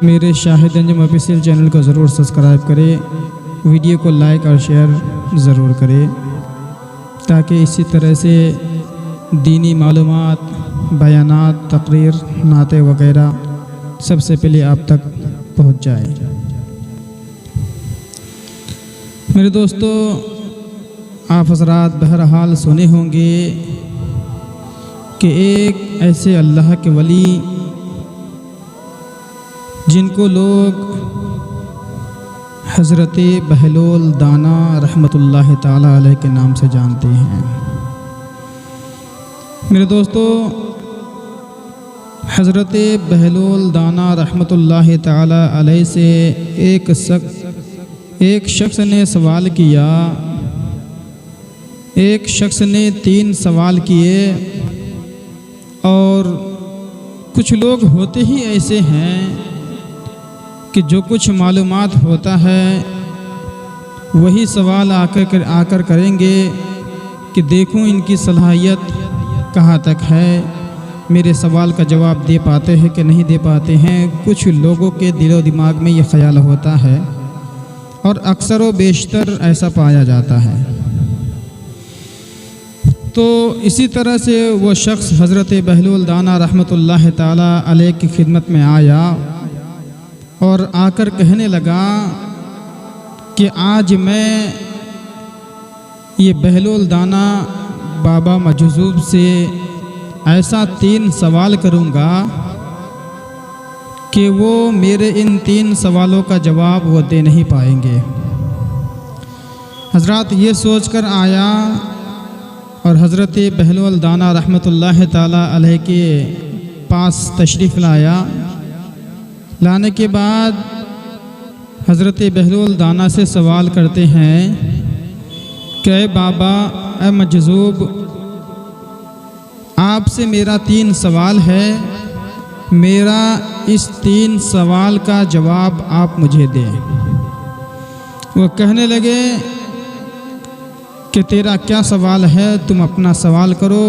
मेरे Shahid Anjum official channel को ज़रूर सब्सक्राइब करें, वीडियो को लाइक और शेयर ज़रूर करें ताकि इसी तरह से दीनी मालूमात, बयानात, तकरीर, नाते वगैरह सबसे पहले आप तक पहुंच जाए। मेरे दोस्तों, आप हज़रात बहरहाल सुने होंगे कि एक ऐसे अल्लाह के वली जिनको लोग हज़रत बहलोल दाना रहमतुल्लाह ताला अलैह के नाम से जानते हैं। मेरे दोस्तों, हज़रत बहलोल दाना रहमतुल्लाह ताला अलैह से एक शख्स ने सवाल किया। एक शख्स ने 3 सवाल किए और कुछ लोग होते ही ऐसे हैं कि जो कुछ मालूमात होता है वही सवाल आकर करेंगे कि देखूं इनकी सलाहियत कहाँ तक है, मेरे सवाल का जवाब दे पाते हैं कि नहीं दे पाते हैं। कुछ लोगों के दिलो दिमाग में ये ख्याल होता है और अक्सर व बेशतर ऐसा पाया जाता है। तो इसी तरह से वो शख्स हज़रत बहलोल दाना रहमतुल्लाह ताला अलैह की खिदमत में आया और आकर कहने लगा कि आज मैं ये बहलोल दाना बाबा मजज़ूब से ऐसा 3 सवाल करूँगा कि वो मेरे इन 3 सवालों का जवाब वो दे नहीं पाएंगे। हज़रात ये सोचकर आया और हज़रत बहलोल दाना रहमतुल्लाह ताला अलैह के पास तशरीफ़ लाया। लाने के बाद हज़रत बहलोल दाना से सवाल करते हैं कि बाबा ए मजज़ूब, आपसे मेरा 3 सवाल है, मेरा इस 3 सवाल का जवाब आप मुझे दें। वो कहने लगे कि तेरा क्या सवाल है, तुम अपना सवाल करो।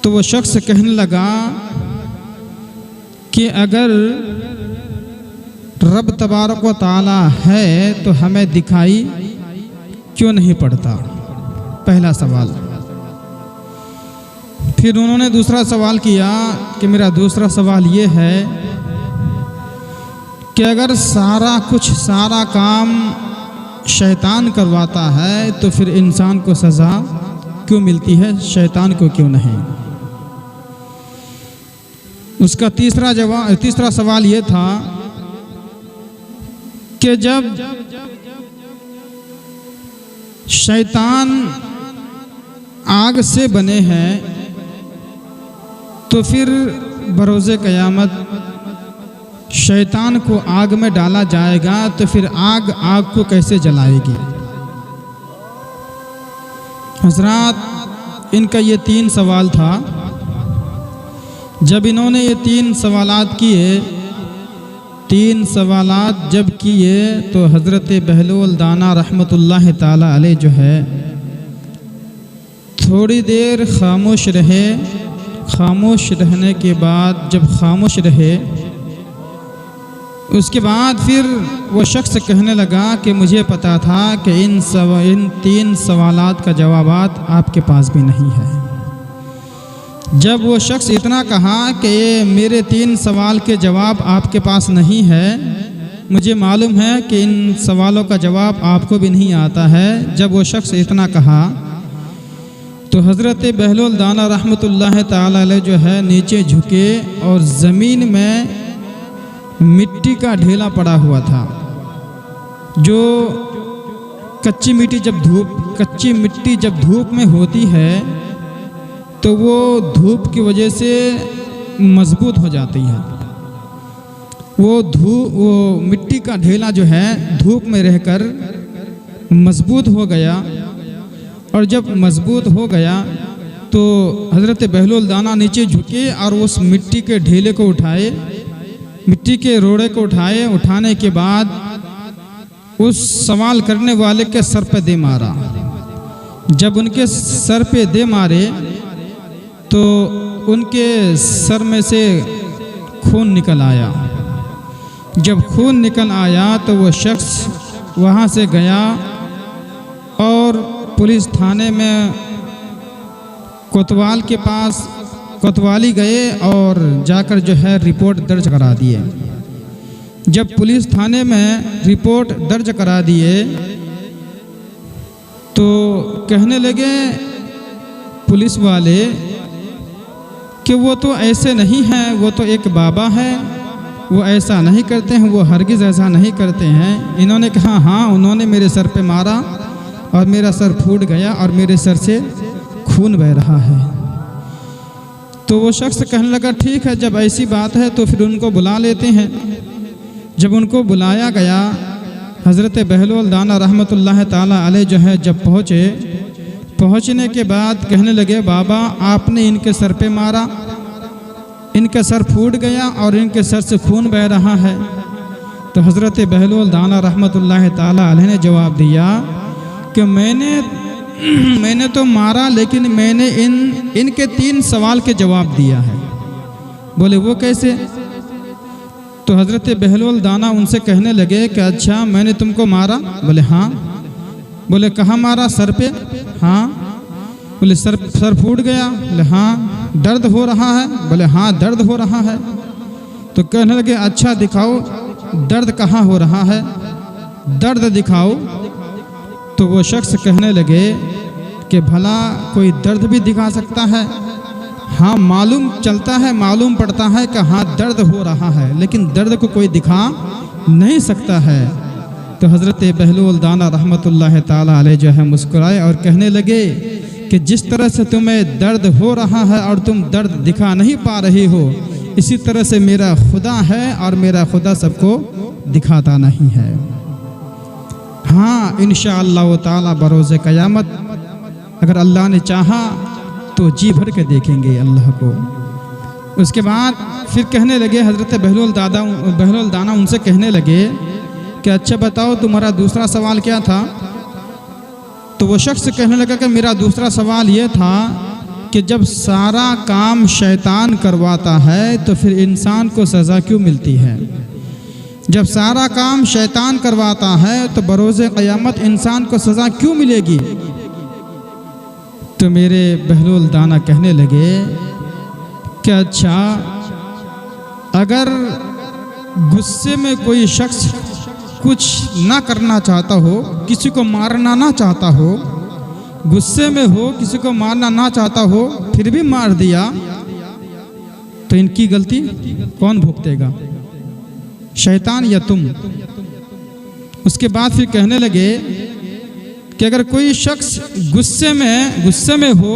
तो वो शख्स कहने लगा कि अगर रब तबारक व ताला है तो हमें दिखाई क्यों नहीं पड़ता? पहला सवाल। फिर उन्होंने दूसरा सवाल किया कि मेरा दूसरा सवाल ये है कि अगर सारा काम शैतान करवाता है तो फिर इंसान को सज़ा क्यों मिलती है, शैतान को क्यों नहीं? उसका तीसरा सवाल ये था कि जब शैतान आग से बने हैं तो फिर बरोज़े क़यामत शैतान को आग में डाला जाएगा तो फिर आग को कैसे जलाएगी? हज़रात, इनका ये 3 सवाल था। जब इन्होंने ये 3 सवालात किए, 3 सवालात जब किए तो हज़रत बहलोल दाना रहमतुल्लाह ताला अलैह जो है थोड़ी देर खामोश रहे। खामोश रहने के बाद जब खामोश रहे उसके बाद फिर वो शख्स कहने लगा कि मुझे पता था कि इन 3 सवालात का जवाबात आपके पास भी नहीं है। जब वो शख्स इतना कहा कि मेरे 3 सवाल के जवाब आपके पास नहीं है, मुझे मालूम है कि इन सवालों का जवाब आपको भी नहीं आता है, जब वो शख्स इतना कहा तो हज़रत बहलोल दाना रहमतुल्लाह ताला अलैह जो है नीचे झुके और ज़मीन में मिट्टी का ढेला पड़ा हुआ था। जो कच्ची मिट्टी जब धूप में होती है तो वो धूप की वजह से मजबूत हो जाती है। वो मिट्टी का ढेला जो है धूप में रहकर मजबूत हो गया और जब मजबूत हो गया तो हज़रत बहलोल दाना नीचे झुके और उस मिट्टी के ढेले को उठाए, मिट्टी के रोड़े को उठाने के बाद उस सवाल करने वाले के सर पे दे मारा। जब उनके सर पे दे मारे तो उनके सर में से खून निकल आया। जब खून निकल आया तो वो शख्स वहाँ से गया और पुलिस थाने में कोतवाल के पास कोतवाली गए और जाकर जो है रिपोर्ट दर्ज करा दिए। जब पुलिस थाने में रिपोर्ट दर्ज करा दिए तो कहने लगे पुलिस वाले कि वो तो ऐसे नहीं हैं, वो तो एक बाबा है, वो ऐसा नहीं करते हैं, वो हरगिज़ ऐसा नहीं करते हैं। इन्होंने कहा हाँ, उन्होंने मेरे सर पे मारा और मेरा सर फूट गया और मेरे सर से खून बह रहा है। तो वो शख्स कहने लगा ठीक है, जब ऐसी बात है तो फिर उनको बुला लेते हैं। जब उनको बुलाया गया, हज़रत बहलोल दाना रहमतुल्लाह ताला अलैह जो है जब पहुँचे, पहुँचने के बाद कहने लगे बाबा आपने इनके सर पे मारा, इनका सर फूट गया और इनके सर से खून बह रहा है। तो हज़रत बहलोल दाना रहमतुल्लाह ताला अलैह ने जवाब दिया कि मैंने तो मारा, लेकिन मैंने इनके 3 सवाल के जवाब दिया है। बोले वो कैसे? तो हज़रत बहलोल दाना उनसे कहने लगे कि अच्छा मैंने तुमको मारा? बोले हाँ। बोले कहाँ मारा? सर पे। हाँ। बोले सर फूट गया? बोले हाँ। दर्द हो रहा है? बोले हाँ दर्द हो रहा है। तो कहने लगे अच्छा दिखाओ दर्द कहाँ हो रहा है, दर्द दिखाओ। तो वो शख्स कहने लगे कि भला कोई दर्द भी दिखा सकता है? हाँ मालूम चलता है, मालूम पड़ता है कि हाँ दर्द हो रहा है, लेकिन दर्द को कोई दिखा नहीं सकता है। तो हज़रत बहलोल दाना रहमतुल्लाह ताला अलैह जो है मुस्कुराए और कहने लगे कि जिस तरह से तुम्हें दर्द हो रहा है और तुम दर्द दिखा नहीं पा रही हो, इसी तरह से मेरा खुदा है और मेरा खुदा सबको दिखाता नहीं है। हाँ इंशाअल्लाह ताला बरोज़े क़यामत अगर अल्लाह ने चाहा तो जी भर के देखेंगे अल्लाह को। उसके बाद फिर कहने लगे हज़रत बहलोल दाना उनसे कहने लगे कि अच्छा बताओ तुम्हारा दूसरा सवाल क्या था? तो वो शख्स कहने लगा कि मेरा दूसरा सवाल ये था कि जब सारा काम शैतान करवाता है तो फिर इंसान को सज़ा क्यों मिलती है? जब सारा काम शैतान करवाता है तो बरोज़े क़यामत इंसान को सज़ा क्यों मिलेगी? तो मेरे बहलोल दाना कहने लगे कि अच्छा अगर गुस्से में कोई शख्स कुछ ना करना चाहता हो, किसी को मारना ना चाहता हो, गुस्से में हो किसी को मारना ना चाहता हो, फिर भी मार दिया, तो इनकी गलती कौन भुगतेगा, शैतान या तुम? उसके बाद फिर कहने लगे कि अगर कोई शख्स गुस्से में हो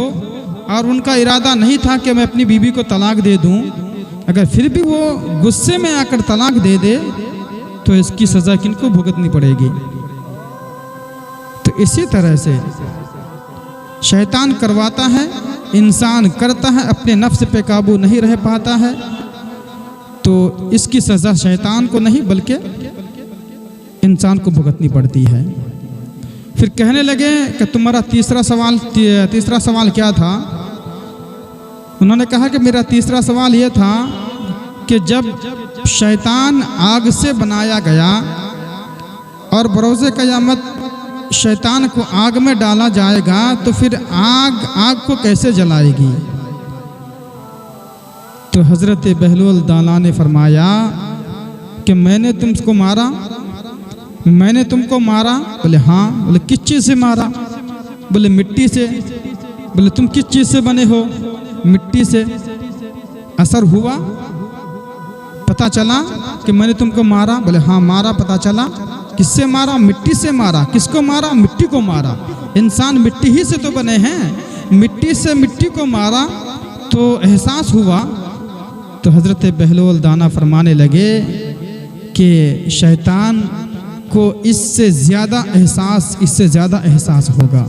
और उनका इरादा नहीं था कि मैं अपनी बीवी को तलाक दे दूं, अगर फिर भी वो गुस्से में आकर तलाक दे दे तो इसकी सज़ा किनको भुगतनी पड़ेगी? तो इसी तरह से शैतान करवाता है, इंसान करता है, अपने नफ्स पे काबू नहीं रह पाता है, तो इसकी सज़ा शैतान को नहीं बल्कि इंसान को भुगतनी पड़ती है। फिर कहने लगे कि तुम्हारा तीसरा सवाल क्या था? उन्होंने कहा कि मेरा तीसरा सवाल ये था कि जब शैतान आग से बनाया गया और बरोज़े क़यामत शैतान को आग में डाला जाएगा तो फिर आग को कैसे जलाएगी? तो हज़रत बहलोल दाना ने फरमाया कि मैंने तुमको मारा? बोले हाँ। बोले किस चीज़ से मारा? बोले मिट्टी से। बोले तुम किस चीज़ से बने हो? मिट्टी से। असर हुआ? पता चला कि मैंने तुमको मारा? बोले हाँ मारा, पता चला। किससे मारा? मिट्टी से मारा। किसको मारा? मिट्टी को मारा। इंसान मिट्टी ही से तो बने हैं, मिट्टी से मिट्टी को मारा तो एहसास हुआ। तो हज़रत बहलोल दाना फरमाने लगे कि शैतान को इससे ज़्यादा एहसास होगा।